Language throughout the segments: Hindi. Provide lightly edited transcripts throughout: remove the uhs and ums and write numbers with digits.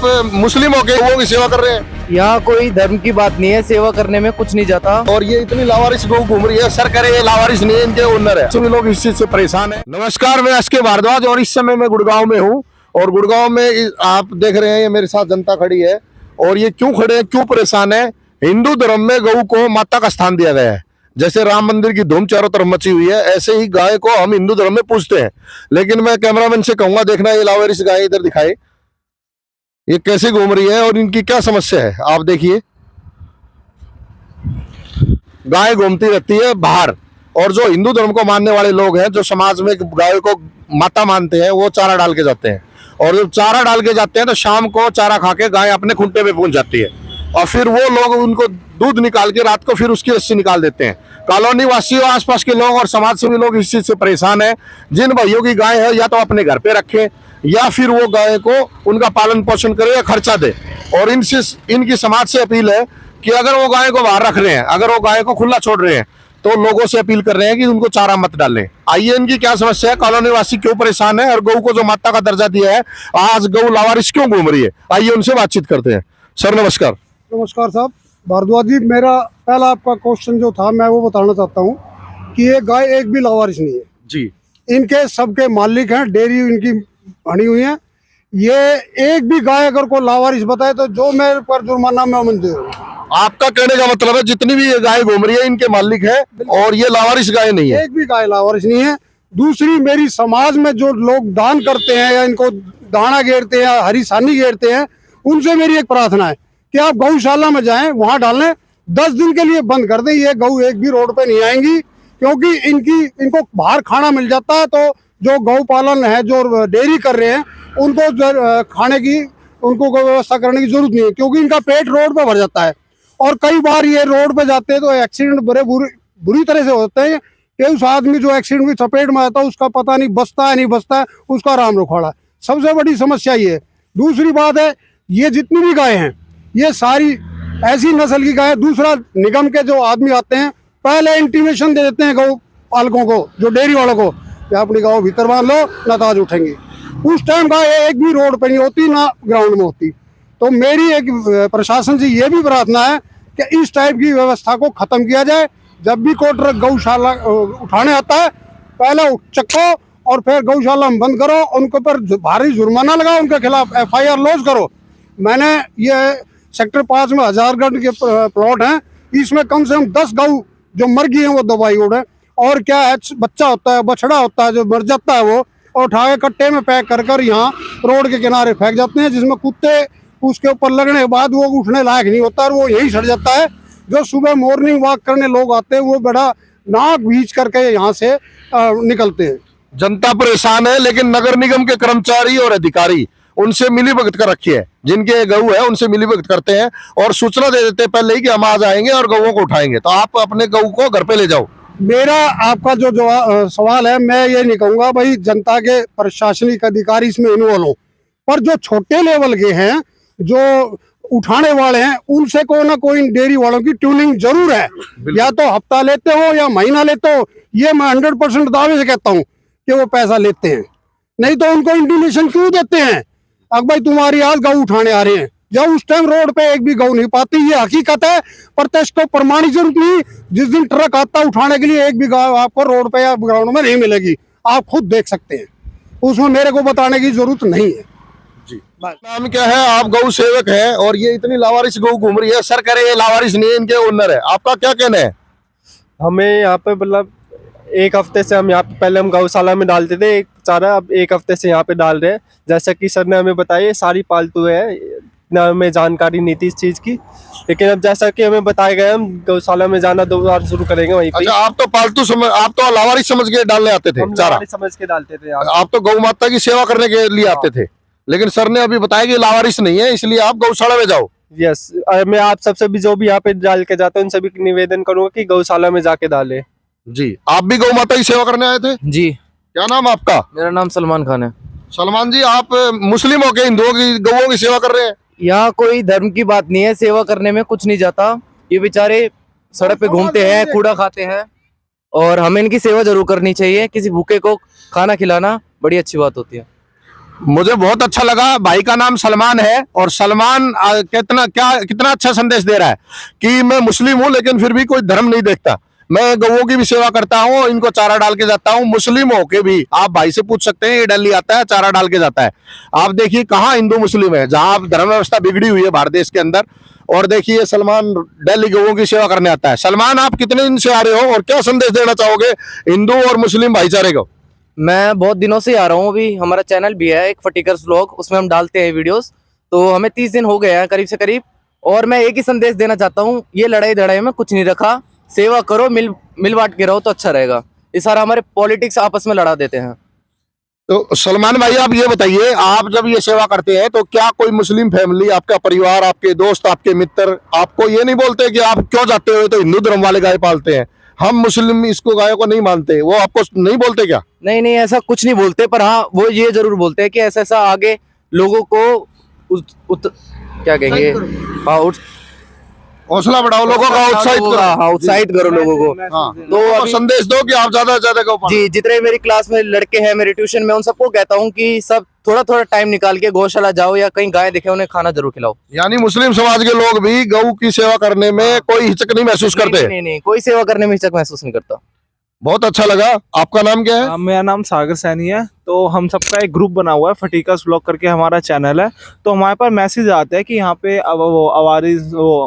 मुस्लिम होके गौओं की सेवा कर रहे हैं। यहाँ कोई धर्म की बात नहीं है, सेवा करने में कुछ नहीं जाता। और ये इतनी लावारिस गौ घूम रही है, सर करे ये लावारिस नहीं है, इनके ओनर है। सभी लोग इस चीज से परेशान है। नमस्कार, मैं एसके भारद्वाज और इस समय मैं गुड़गांव में हूँ। और गुड़गांव में आप देख रहे हैं, ये मेरे साथ जनता खड़ी है। और ये क्यों खड़े हैं, क्यों परेशान है? हिंदू धर्म में गौ को माता का स्थान दिया गया है। जैसे राम मंदिर की धूम चारों तरफ मची हुई है, ऐसे ही गाय को हम हिंदू धर्म में पूजते हैं। लेकिन मैं कैमरामैन से कहूंगा, देखना ये लावारिस गाय इधर दिखाए, ये कैसे घूम रही है और इनकी क्या समस्या है। आप देखिए, गाय घूमती रहती है बाहर। और जो हिंदू धर्म को मानने वाले लोग हैं, जो समाज में गाय को माता मानते हैं, वो चारा डाल के जाते हैं। और जब चारा डाल के जाते हैं तो शाम को चारा खा के गाय अपने खूंटे पे पहुंच जाती है। और फिर वो लोग उनको दूध निकाल के रात को फिर उसकी रस्सी निकाल देते हैं। कॉलोनी वासियों, आसपास के लोग और समाज सेवी लोग इस चीज से परेशान है। जिन भाइयों की गाय है, या तो अपने घर पे रखे, या फिर वो गाय को उनका पालन पोषण करे या खर्चा दे। और इनकी समाज से अपील है कि अगर वो गाय को बाहर रख रहे हैं, अगर वो गाय को खुला छोड़ रहे हैं, तो लोगों से अपील कर रहे हैं कि उनको चारा मत डालें। आइए, इनकी क्या समस्या है, कॉलोनी वासी क्यों परेशान है, और गौ को जो माता का दर्जा दिया है, आज गौ लावारिस क्यों घूम रही है, आइए उनसे बातचीत करते हैं। सर नमस्कार। नमस्कार साहब भारद्वाज जी, मेरा पहला आपका क्वेश्चन जो था मैं वो बताना चाहता हूँ कि ये गाय एक भी लावारिस नहीं है जी। इनके सबके मालिक हैं, डेयरी इनकी बनी हुई है। ये एक भी गाय अगर को लावारिस बताए तो जो मेरे पर जुर्माना मैं मंजूर हूँ। आपका कहने का मतलब है जितनी भी गाय घूम रही है इनके मालिक है, और ये लावारिस गाय नहीं है। एक भी गाय लावारिस नहीं है। दूसरी, मेरी समाज में जो लोग दान करते हैं या इनको दाना घेरते हैं या हरी सानी घेरते हैं, उनसे मेरी एक प्रार्थना है कि आप गौशाला में जाएं, वहां डालें, 10 दिन के लिए बंद कर दें। ये गौ एक भी रोड पे नहीं आएंगी, क्योंकि इनको बाहर खाना मिल जाता है। तो जो गौ पालन है, जो डेयरी कर रहे हैं, उनको खाने की उनको व्यवस्था करने की जरूरत नहीं है, क्योंकि इनका पेट रोड पे भर जाता है। और कई बार ये रोड पे जाते हैं तो एक्सीडेंट बड़े बुरी तरह से होते हैं कि उस आदमी जो एक्सीडेंट की चपेट में आता है, उसका पता नहीं बचता है नहीं बचता है, उसका राम रुखाड़ा है। सबसे बड़ी समस्या ये है। दूसरी बात है, ये जितनी भी गाय हैं, ये सारी ऐसी नस्ल की गाय। दूसरा, निगम के जो आदमी आते हैं, पहले इंटीमेशन दे देते हैं गौ पालकों को, जो डेयरी वालों को, कि अपनी गाँव भीतर बांध लो, ना ताज उठेंगी। उस टाइम गाय एक भी रोड पे नहीं होती, ना ग्राउंड में होती। तो मेरी एक प्रशासन से ये भी प्रार्थना है कि इस टाइप की व्यवस्था को खत्म किया जाए। जब भी कोई ट्रक गौशाला उठाने आता है, पहले चक्को और फिर गौशाला में बंद करो, उनके ऊपर भारी जुर्माना लगाओ, उनके खिलाफ FIR लॉन्च करो। मैंने ये सेक्टर 5 में हजारगढ़ के प्लॉट हैं, इसमें कम से कम 10 गौ जो मर गई हैं वो दवाई उड़े। और क्या है, बच्चा होता है, बछड़ा होता है जो मर जाता है, वो और उठा के कट्टे में पैक कर यहाँ रोड के किनारे फेंक जाते हैं, जिसमें कुत्ते उसके ऊपर लगने के बाद वो उठने लायक नहीं होता और वो यही सड़ जाता है। जो सुबह मॉर्निंग वॉक करने लोग आते हैं, वो बड़ा नाक भींच करके यहाँ से निकलते हैं। जनता परेशान है, लेकिन नगर निगम के कर्मचारी और अधिकारी उनसे मिली भगत कर रखी है। जिनके गऊ है उनसे मिली भगत करते हैं और सूचना दे देते हैं पहले ही कि हम आज आएंगे और गऊओं को उठाएंगे। तो आप अपने गऊ को घर पे ले जाओ। मेरा आपका जो सवाल है, मैं ये नहीं कहूँगा भाई जनता के प्रशासनिक अधिकारी इसमें इन्वॉल्व हो, पर जो छोटे लेवल के हैं, जो उठाने वाले हैं, उनसे कोई ना कोई डेयरी वालों की ट्यूनिंग जरूर है। या तो हफ्ता लेते हो या महीना लेते हो, ये मैं 100% दावे से कहता हूँ कि वो पैसा लेते हैं। नहीं तो उनको इंटीमेशन क्यों देते हैं, अब भाई तुम्हारी आज गऊ उठाने आ रहे हैं, जब उस टाइम रोड पे एक भी गऊ नहीं पाती। ये हकीकत है, प्रत्यक्ष को प्रमाणित जरूरत नहीं। जिस दिन ट्रक आता उठाने के लिए, एक भी गऊ आपको रोड पे या ग्राउंड में नहीं मिलेगी, आप खुद देख सकते हैं। उसमें मेरे को बताने की जरूरत नहीं है। जी, नाम क्या है? आप गौ सेवक हैं और ये इतनी लावारिस गौ घूम रही है, सर करे ये लावारिस नहीं है, इनके ओनर है। आपका क्या कहना है? हमें यहाँ पे मतलब एक हफ्ते से हम यहाँ पे, पहले हम गौशाला में डालते थे एक चारा, अब एक हफ्ते से यहाँ पे डाल रहे हैं। जैसा कि सर ने हमें बताया, सारी पालतू है, ना हमें जानकारी नहीं थी इस चीज की। लेकिन अब जैसा कि हमें बताया गया, हम गौशाला में जाना दोबारा शुरू करेंगे वहीं पे। अच्छा, आप तो पालतू आप तो लावारिस समझ के डालने आते थे, चारा समझ के डालते थे। आप तो गौ माता की सेवा करने के लिए आते थे, लेकिन सर ने अभी बताया कि लावारिस नहीं है, इसलिए आप गौशाला में जाओ। यस, मैं आप सबसे भी जो भी यहाँ पे डाल के जाते हैं, उन सभी को निवेदन करूंगा कि गौशाला में जाके डाले। जी, आप भी गौ माता की सेवा करने आए थे? जी। क्या नाम आपका? मेरा नाम सलमान खान है। सलमान जी, आप मुस्लिम होके हिंदुओं की गौओं की सेवा कर रहे हैं? यहाँ कोई धर्म की बात नहीं है, सेवा करने में कुछ नहीं जाता। ये बेचारे सड़क पे घूमते हैं, कूड़ा खाते हैं, और हमें इनकी सेवा जरूर करनी चाहिए। किसी भूखे को खाना खिलाना बड़ी अच्छी बात होती है। मुझे बहुत अच्छा लगा। भाई का नाम सलमान है और सलमान कितना अच्छा संदेश दे रहा है कि मैं मुस्लिम हूं लेकिन फिर भी कोई धर्म नहीं देखता, मैं गौओं की भी सेवा करता हूं, इनको चारा डाल के जाता हूं। मुस्लिम होके भी आप भाई से पूछ सकते हैं, ये दिल्ली आता है चारा डाल के जाता है। आप देखिए कहाँ हिंदू मुस्लिम है, जहां धर्म व्यवस्था बिगड़ी हुई है भारत देश के अंदर। और देखिए सलमान दिल्ली गौओं की सेवा करने आता है। सलमान, आप कितने दिन से आ रहे हो और क्या संदेश देना चाहोगे हिंदू और मुस्लिम भाईचारे को? मैं बहुत दिनों से आ रहा हूँ। अभी हमारा चैनल भी है एक फटीकर्स व्लॉग, उसमें हम डालते हैं वीडियोस। तो हमें 30 दिन हो गए हैं करीब से करीब। और मैं एक ही संदेश देना चाहता हूँ, ये लड़ाई धड़ाई में कुछ नहीं रखा, सेवा करो, मिल बांट के रहो तो अच्छा रहेगा। ये सारा हमारे पॉलिटिक्स आपस में लड़ा देते हैं। तो सलमान भाई, आप ये बताइए, आप जब ये सेवा करते हैं तो क्या कोई मुस्लिम फैमिली, आपका परिवार, आपके दोस्त, आपके मित्र आपको ये नहीं बोलते कि आप क्यों जाते हो, तो हिंदू धर्म वाले गाय पालते हैं, हम मुस्लिम इसको गायों को नहीं मानते, वो आपको नहीं बोलते क्या? नहीं नहीं, ऐसा कुछ नहीं बोलते, पर हाँ वो ये जरूर बोलते हैं कि ऐसा ऐसा आगे लोगों को क्या कहेंगे, हाँ हौसला बढ़ाओ, लोगों का उत्साहित करो। हाँ उत्साहित करो लोगों को। हाँ, तो अभी संदेश दो कि आप ज्यादा से ज्यादा गौ पालो। जी, जितने मेरी क्लास में लड़के हैं मेरे ट्यूशन में, उन सबको कहता हूँ कि सब थोड़ा थोड़ा टाइम निकाल के गौशाला जाओ या कहीं गाय दिखे उन्हें खाना जरूर खिलाओ। यानी मुस्लिम समाज के लोग भी गौ की सेवा करने में कोई हिचक नहीं महसूस करते? नहीं, कोई सेवा करने में हिचक महसूस नहीं करता। बहुत अच्छा लगा। आपका नाम क्या है? मेरा नाम सागर सैनी है। तो हम सबका एक ग्रुप बना हुआ है, फटीकर्स व्लॉग करके हमारा चैनल है। तो हमारे पास मैसेज आते हैं कि यहाँ पे अब वो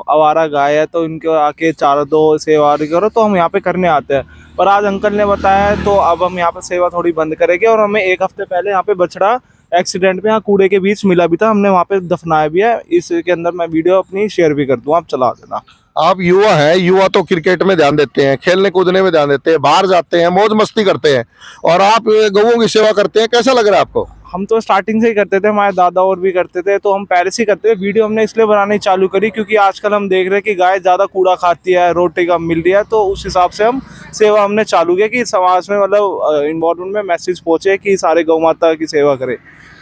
आवारा गाय है तो इनको आके चारा दो, सेवा करो, तो हम यहाँ पे करने आते हैं। पर आज अंकल ने बताया है तो अब हम यहाँ पे सेवा थोड़ी बंद करेंगे। और हमें एक हफ्ते पहले यहाँ पे बछड़ा एक्सीडेंट में यहाँ कूड़े के बीच मिला भी था, हमने वहाँ पे दफनाया भी है। इसके अंदर मैं वीडियो अपनी शेयर भी कर दूँ, आप चला देना। आप युवा हैं, युवा तो क्रिकेट में ध्यान देते हैं, खेलने कूदने में ध्यान देते हैं, बाहर जाते हैं, मौज मस्ती करते हैं, और आप गौओं की सेवा करते हैं। कैसा लग रहा है आपको? हम तो स्टार्टिंग से ही करते थे, हमारे दादा और भी करते थे, तो हम पहले से ही करते थे। वीडियो हमने इसलिए बनानी चालू करी क्योंकि आजकल हम देख रहे हैं कि गाय ज़्यादा कूड़ा खाती है, रोटी कम मिल रही है, तो उस हिसाब से हम सेवा हमने चालू किया कि समाज में मतलब इन्वायरमेंट में मैसेज पहुंचे कि सारे गौ माता की सेवा करें,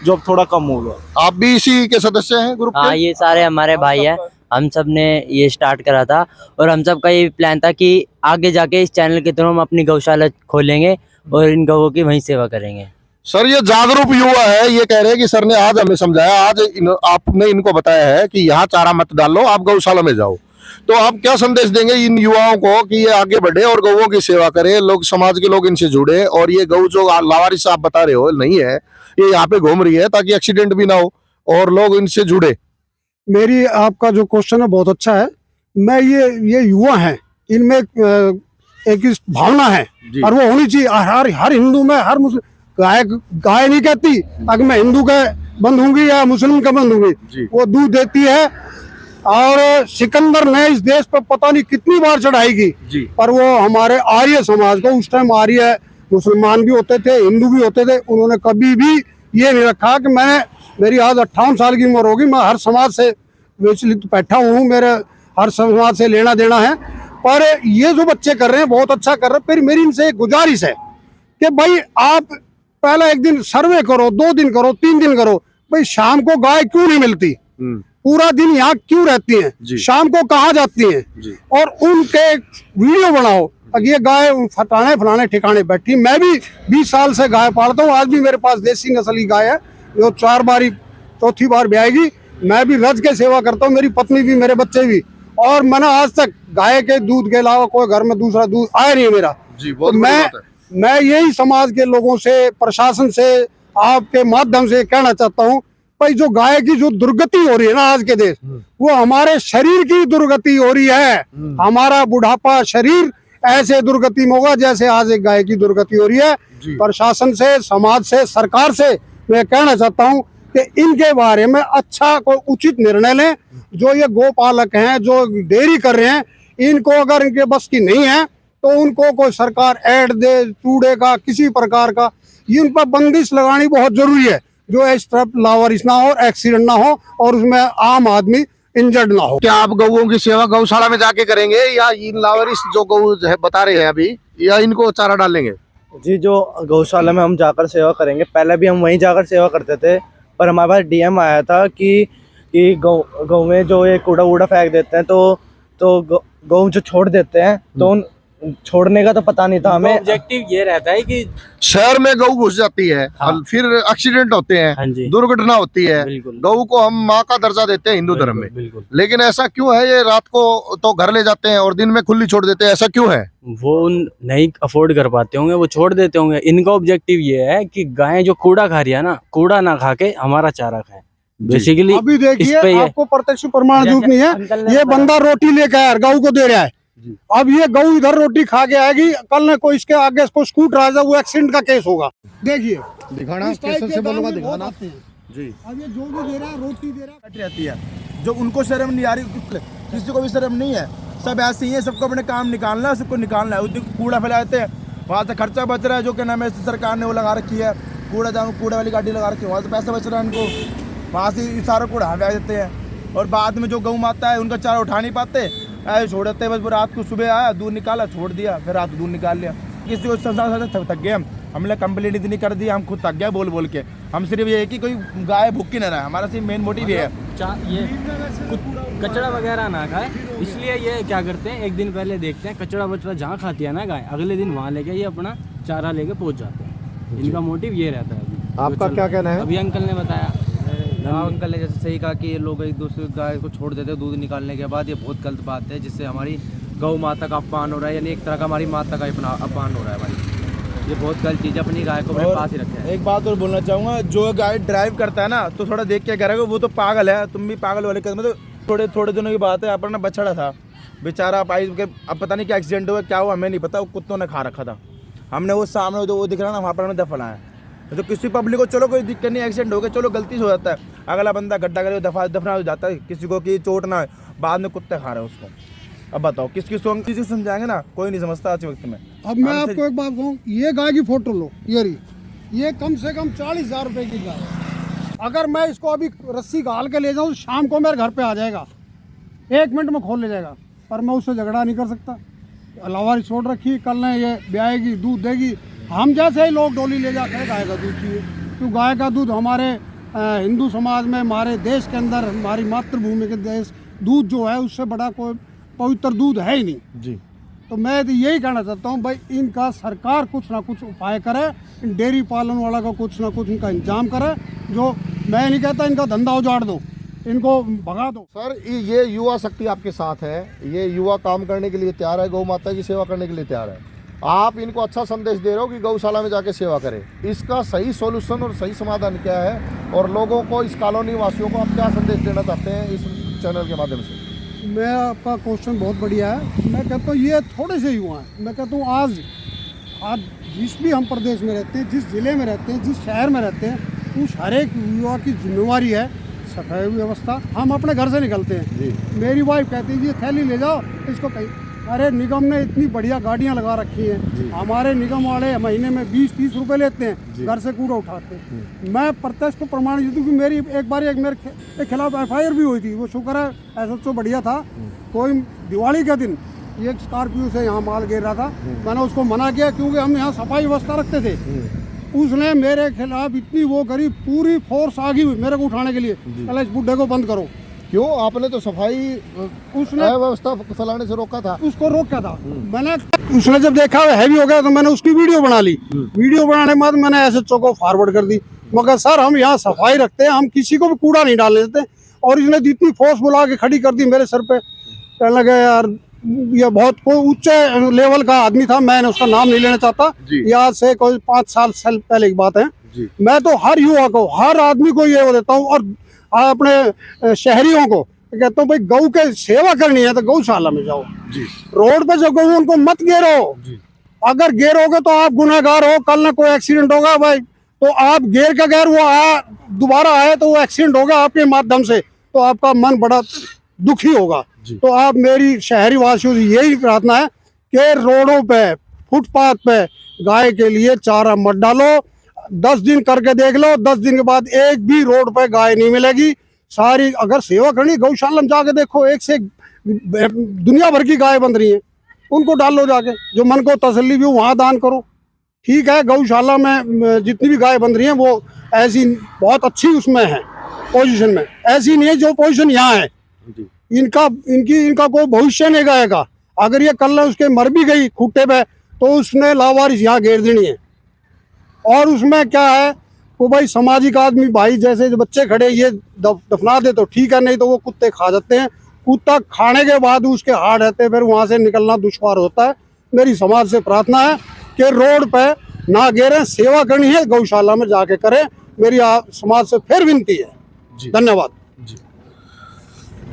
जो अब थोड़ा कम हो गया। आप भी इसी के सदस्य हैं ग्रुप हाँ, के? ये सारे हमारे भाई हैं, हम सब ने ये स्टार्ट करा था। और हम सब का ये प्लान था कि आगे जाके इस चैनल के थ्रू हम अपनी गौशाला खोलेंगे और इन गौओं की वहीं सेवा करेंगे। सर, ये जागरूक युवा है, ये कह रहे हैं कि सर ने आज हमें समझाया, आज आपने इनको बताया है कि यहाँ चारा मत डालो, आप गौशाला में जाओ। तो आप क्या संदेश देंगे इन युवाओं को कि ये आगे बढ़े और गौओं की सेवा करें, लोग, समाज के लोग इनसे जुड़े, और ये गौ जो लावारिस आप बता रहे हो नहीं है, ये यहाँ पे घूम रही है ताकि एक्सीडेंट भी ना हो और लोग इनसे जुड़े? मेरी आपका जो क्वेश्चन है बहुत अच्छा है। मैं ये युवा हैं, इनमें एक इस भावना है और वो होनी चाहिए हर हिंदू में, हर मुस्लिम। गाय नहीं कहती अगर मैं हिंदू का बंधूंगी या मुस्लिम का बंधूंगी, वो दूध देती है। और सिकंदर ने इस देश पर पता नहीं कितनी बार चढ़ाई की, पर वो हमारे आर्य समाज को, उस टाइम आर्य मुसलमान भी होते थे, हिंदू भी होते थे, उन्होंने कभी भी ये नहीं रखा कि मेरी आज 58 साल की उम्र होगी, मैं हर समाज से विचलित बैठा हूँ, मेरे हर समाज से लेना देना है। पर ये जो बच्चे कर रहे हैं बहुत अच्छा कर रहे हैं। फिर मेरी इनसे एक गुजारिश है कि भाई आप पहला एक दिन सर्वे करो, 2 दिन करो, 3 दिन करो, भाई शाम को गाय क्यों नहीं मिलती, पूरा दिन यहाँ क्यों रहती हैं, शाम को कहाँ जाती हैं, और उनके वीडियो बनाओ। अब ये गाय फलाने ठिकाने बैठी, मैं भी 20 साल से गाय पालता हूँ। आज भी मेरे पास देसी नस्ल की गाय है जो 4 बारी 4थी बार ब्याएगी। मैं भी रज के सेवा करता हूँ, मेरी पत्नी भी, मेरे बच्चे भी। और मैंने आज तक गाय के दूध के अलावा कोई घर में दूसरा दूध आया नहीं है मेरा। तो मैं यही समाज के लोगों से, प्रशासन से, आपके माध्यम से कहना चाहता हूँ, भाई जो गाय की जो दुर्गति हो रही है ना आज के देश, वो हमारे शरीर की दुर्गति हो रही है। हमारा बुढ़ापा शरीर ऐसे दुर्गति में होगा जैसे आज एक गाय की दुर्गति हो रही है। प्रशासन से, समाज से, सरकार से मैं कहना चाहता हूँ कि इनके बारे में अच्छा कोई उचित निर्णय लें। जो ये गोपालक हैं, जो डेयरी कर रहे हैं, इनको अगर इनके बस की नहीं है तो उनको कोई सरकार ऐड दे, कूड़े का किसी प्रकार का, इन पर बंदिश लगानी बहुत जरूरी है, जो इस तरफ लावारिस ना हो, एक्सीडेंट ना हो और उसमें आम आदमी इंजर्ड ना हो। क्या आप गौओं की सेवा गौशाला में जाके करेंगे या इन लावारिस जो गौ है बता रहे हैं अभी, या इनको चारा डालेंगे? जी, जो गौशाला में हम जाकर सेवा करेंगे, पहले भी हम वहीं जाकर सेवा करते थे, पर हमारे पास डीएम आया था कि गौ में जो ये कूड़ा वूड़ा फेंक देते हैं तो गौ जो छोड़ देते हैं तो छोड़ने का तो पता नहीं था हमें। ऑब्जेक्टिव ये रहता है कि शहर में गऊ घुस जाती है, फिर एक्सीडेंट होते हाँ हैं, जी। दुर्घटना होती है। बिल्कुल। गऊ को हम माँ का दर्जा देते हैं हिंदू धर्म में, बिल्कुल। लेकिन ऐसा क्यों है? ये रात को तो घर ले जाते हैं और दिन में खुली छोड़ देते हैं, ऐसा क्यों है? वो नहीं अफोर्ड कर पाते होंगे, वो छोड़ देते होंगे। इनका ऑब्जेक्टिव ये है कि गायें जो कूड़ा खा रही है ना, कूड़ा ना खा के हमारा चारा खाए बेसिकली। अभी इस पे देखिए ये- आपको प्रत्यक्ष प्रमाण झूठ नहीं अंकल है, ने ये बताया। बंदा रोटी लेके आया गऊ को दे रहा है। अब ये गऊ इधर रोटी खा के आएगी, कल ने कोई इसके आगे इसको स्कूटर आ जाए, वो एक्सीडेंट का केस होगा। देखिए दिखाना इस टाइप के दाम में बहुत आते हैं। जी। अब ये जो भी दे रहा है, रोटी दे रहा है, रहती है, जो उनको शर्म नहीं आ रही, किसी को भी शर्म नहीं है, सब ऐसे ही है, सबको अपने काम निकालना है, सबको निकालना है। उस कूड़ा फैलाते हैं, वहाँ से खर्चा बच रहा है, जो कि नाम है सरकार ने वो लगा रखी है, कूड़ा वाली गाड़ी लगा रखी है, वहाँ से पैसा बच रहा है इनको, वहाँ से सारा कूड़ा हवा देते हैं। और बाद में जो गऊ माता है उनका चारा उठा नहीं पाते, ऐसे छोड़ देते हैं। बस रात को सुबह आया, दूध निकाला, छोड़ दिया, फिर रात को दूध निकाल लिया। किसी को थक गए हमने कंप्लेंट इतनी कर दी, हम खुद थक गए बोल बोल के। हम सिर्फ ये है कि कोई गाय भूखी न रहे, हमारा सिर्फ मेन मोटिव ये है। ये कचड़ा वगैरह ना खाए, इसलिए ये क्या करते हैं, एक दिन पहले देखते हैं कचड़ा वचड़ा जहाँ खाती है ना गाय, अगले दिन वहाँ लेके ये अपना चारा लेके पहुँच जाते हैं। इनका मोटिव ये रहता है। अभी आपका क्या कहना है? अभी अंकल ने बताया। हाँ, अंकल ने जैसे सही कहा कि ये लोग एक दूसरे गाय को छोड़ देते हैं दूध निकालने के बाद, ये बहुत गलत बात है, जिससे हमारी गौ माता का अपमान हो रहा है, यानी एक तरह का हमारी माता का अपमान हो रहा है हमारी। ये बहुत गलत चीज़ है, अपनी गाय को अपने पास ही रखें। एक बात और बोलना चाहूँगा, जो गाय ड्राइव करता है ना, तो थोड़ा देख के करेगा, वो तो पागल है, तुम भी पागल वाले कदम। तो थोड़े दिनों की बात है, अपना बछड़ा था बेचारा, पाई के अब पता नहीं क्या एक्सीडेंट हुआ, क्या हुआ हमें नहीं पता, वो कुत्तों ने खा रखा था। हमने वो सामने जो वो दिख रहा ना, वहाँ पर हमने दफनाया। तो किसी पब्लिक को चलो कोई दिक्कत नहीं, एक्सीडेंट हो गया, चलो गलती से हो जाता है, अगला बंदा गड्ढा करे दफना हो जाता है, किसी को कि चोट ना हो, बाद में कुत्ते खा रहे हैं उसको। अब बताओ किसी समझाएंगे ना, कोई नहीं समझता आज वक्त में। अब मैं आपको एक बात कहूँ, ये गाय की फोटो लो, ये कम से कम 40,000 रुपए की गाय है। अगर मैं इसको अभी रस्सी घाल के ले जाऊँ, शाम को मेरे घर पे आ जाएगा, 1 मिनट में खोल ले जाएगा, पर मैं उससे झगड़ा नहीं कर सकता। लावारी छोड़ रखी, कल ने ये ब्याएगी, दूध देगी। हम जैसे ही लोग डोली ले जाते हैं गाय का दूध चाहिए, तो गाय का दूध हमारे हिंदू समाज में, हमारे देश के अंदर, हमारी मातृभूमि के देश, दूध जो है उससे बड़ा कोई पवित्र दूध है ही नहीं जी। तो मैं तो यही कहना चाहता हूँ भाई, इनका सरकार कुछ ना कुछ उपाय करे, इन डेयरी पालन वाला का कुछ ना कुछ इनका इंतजाम करे। जो मैं नहीं कहता इनका धंधा उजाड़ दो, इनको भगा दो। सर ये युवा शक्ति आपके साथ है, ये युवा काम करने के लिए तैयार है, गौ माता की सेवा करने के लिए तैयार है। आप इनको अच्छा संदेश दे रहे हो कि गौशाला में जाके सेवा करें। इसका सही सॉल्यूशन और सही समाधान क्या है, और लोगों को, इस कॉलोनी वासियों को आप क्या संदेश देना चाहते हैं इस चैनल के माध्यम से? मैं आपका क्वेश्चन बहुत बढ़िया है। मैं कहता हूँ ये थोड़े से युवा हैं। मैं कहता हूँ आज जिस भी हम प्रदेश में रहते हैं, जिस ज़िले में रहते हैं, जिस शहर में रहते हैं, उस हर एक युवा की जिम्मेवारी है सफाई व्यवस्था। हम अपने घर से निकलते हैं जी। मेरी वाइफ कहती है ये थैली ले जाओ इसको कहीं, अरे निगम ने इतनी बढ़िया गाड़ियाँ लगा रखी हैं, हमारे निगम वाले महीने में 20-30 रुपए लेते हैं, घर से कूड़ा उठाते हैं। मैं प्रत्यक्ष को प्रमाण देती हूँ कि मेरी एक बार मेरे खिलाफ FIR भी हुई थी। वो शुक्र है SHO बढ़िया था। कोई दिवाली के दिन एक स्कॉर्पियो से यहाँ माल गिर रहा था, मैंने उसको मना किया क्योंकि हम यहाँ सफाई व्यवस्था रखते थे। उसने मेरे खिलाफ इतनी वो करी, पूरी फोर्स आ गई मेरे को उठाने के लिए, पहले इस बुड्ढे को बंद करो। क्यों? आपने तो सफाई उसने व्यवस्था फैलाने से रोका था। उसको रोका था मैंने। उसने जब देखा हैवी हो गया तो मैंने उसकी वीडियो बना ली। वीडियो बनाने के बाद मैंने SHO को फॉरवर्ड कर दी। मगर सर हम यहाँ सफाई रखते हैं, हम किसी को भी कूड़ा नहीं डालने देते। और इसने इतनी फोर्स बुला के खड़ी कर दी मेरे सर पे। कहने लगे यार ये बहुत कोई उच्च लेवल का आदमी था, मैंने उसका नाम नहीं लेना चाहता। ये आज से कोई 5 साल पहले की बात है। मैं तो हर युवा को, हर आदमी को ये वो देता हूँ, और अपने शहरियों को कहता हूँ भाई गऊ के सेवा करनी है तो गौशाला में जाओ। रोड पे जो गऊ उनको मत घेरो। अगर घेरोगे तो आप गुनहगार हो। कल ना कोई एक्सीडेंट होगा भाई, तो आप घेर के गैर वो दोबारा आए तो वो एक्सीडेंट होगा आपके माध्यम से, तो आपका मन बड़ा दुखी होगा। तो आप मेरी शहरी वासियों से यही प्रार्थना है कि रोडों पे, फुटपाथ पे गाय के लिए चारा मत डालो। 10 दिन करके देख लो, 10 दिन के बाद एक भी रोड पे गाय नहीं मिलेगी। सारी अगर सेवा करनी गौशाला में जाके देखो, एक से दुनिया भर की गाय बन रही हैं, उनको डाल लो जाके। जो मन को तसल्ली भी हो वहाँ दान करो। ठीक है, गौशाला में जितनी भी गाय बन रही हैं वो ऐसी बहुत अच्छी उसमें है पोजीशन में, ऐसी नहीं है जो पोजीशन यहाँ है। इनका कोई भविष्य नहीं गाय का। अगर ये कल उसके मर भी गई खूटे पे तो उसने लावारिस यहाँ घेर देनी है। और उसमें क्या है वो भाई सामाजिक आदमी भाई जैसे जो बच्चे खड़े ये दफना दे तो ठीक है, नहीं तो वो कुत्ते खा जाते हैं। कुत्ता खाने के बाद उसके हाथ रहते फिर वहाँ से निकलना दुश्वार होता है। मेरी समाज से प्रार्थना है कि रोड पे ना गिरे, सेवा करनी है गौशाला में जाके करें। मेरी समाज से फिर विनती है। धन्यवाद।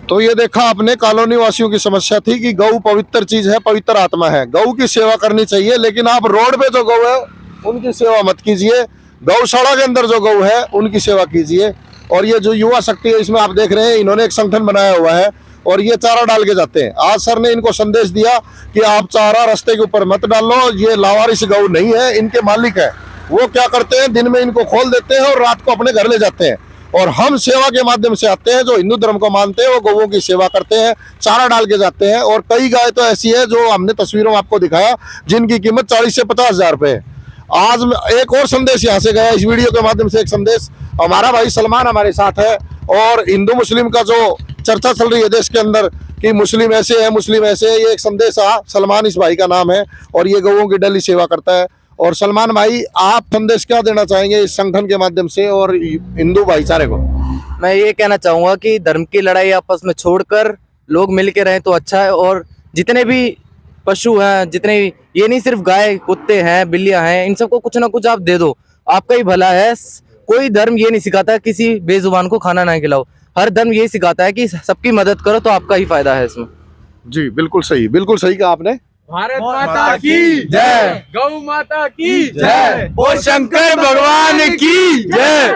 तो ये देखा आपने कॉलोनी वासियों की समस्या थी कि गौ पवित्र चीज है, पवित्र आत्मा है, गौ की सेवा करनी चाहिए। लेकिन आप रोड पे जो गौ है उनकी सेवा मत कीजिए, गौशाला के अंदर जो गौ है उनकी सेवा कीजिए। और ये जो युवा शक्ति है इसमें आप देख रहे हैं इन्होंने एक संगठन बनाया हुआ है और ये चारा डाल के जाते हैं। आज सर ने इनको संदेश दिया कि आप चारा रास्ते के ऊपर मत डालो, ये लावारिस गौ नहीं है, इनके मालिक है। वो क्या करते हैं दिन में इनको खोल देते हैं और रात को अपने घर ले जाते हैं। और हम सेवा के माध्यम से आते हैं, जो हिंदू धर्म को मानते हैं वो गौओं की सेवा करते हैं, चारा डाल के जाते हैं। और कई गाय तो ऐसी है जो हमने तस्वीरों में आपको दिखाया जिनकी कीमत 40 से 50 हजार रुपए है। आज एक और संदेश यहाँ से गया इस वीडियो के माध्यम से। एक संदेश हमारा भाई सलमान हमारे साथ है और हिंदू मुस्लिम का जो चर्चा चल रही है देश के अंदर कि मुस्लिम ऐसे है मुस्लिम ऐसे है, ये एक संदेश आ सलमान इस भाई का नाम है और ये गौओं की डेली सेवा करता है। और सलमान भाई आप संदेश क्या देना चाहेंगे इस संगठन के माध्यम से और हिंदू भाईचारे को? मैं ये कहना चाहूँगा कि धर्म की लड़ाई आपस में छोड़कर लोग मिल के रहें तो अच्छा है। और जितने भी पशु हैं, जितने भी, ये नहीं सिर्फ गाय कुत्ते हैं बिल्लियां हैं, इन सबको कुछ ना कुछ आप दे दो, आपका ही भला है। कोई धर्म ये नहीं सिखाता किसी बेजुबान को खाना ना खिलाओ। हर धर्म ये सिखाता है कि सबकी मदद करो तो आपका ही फायदा है इसमें। जी बिल्कुल सही कहा आपने। भारत माता की जय, गौ माता की जय, और शंकर भगवान की जय।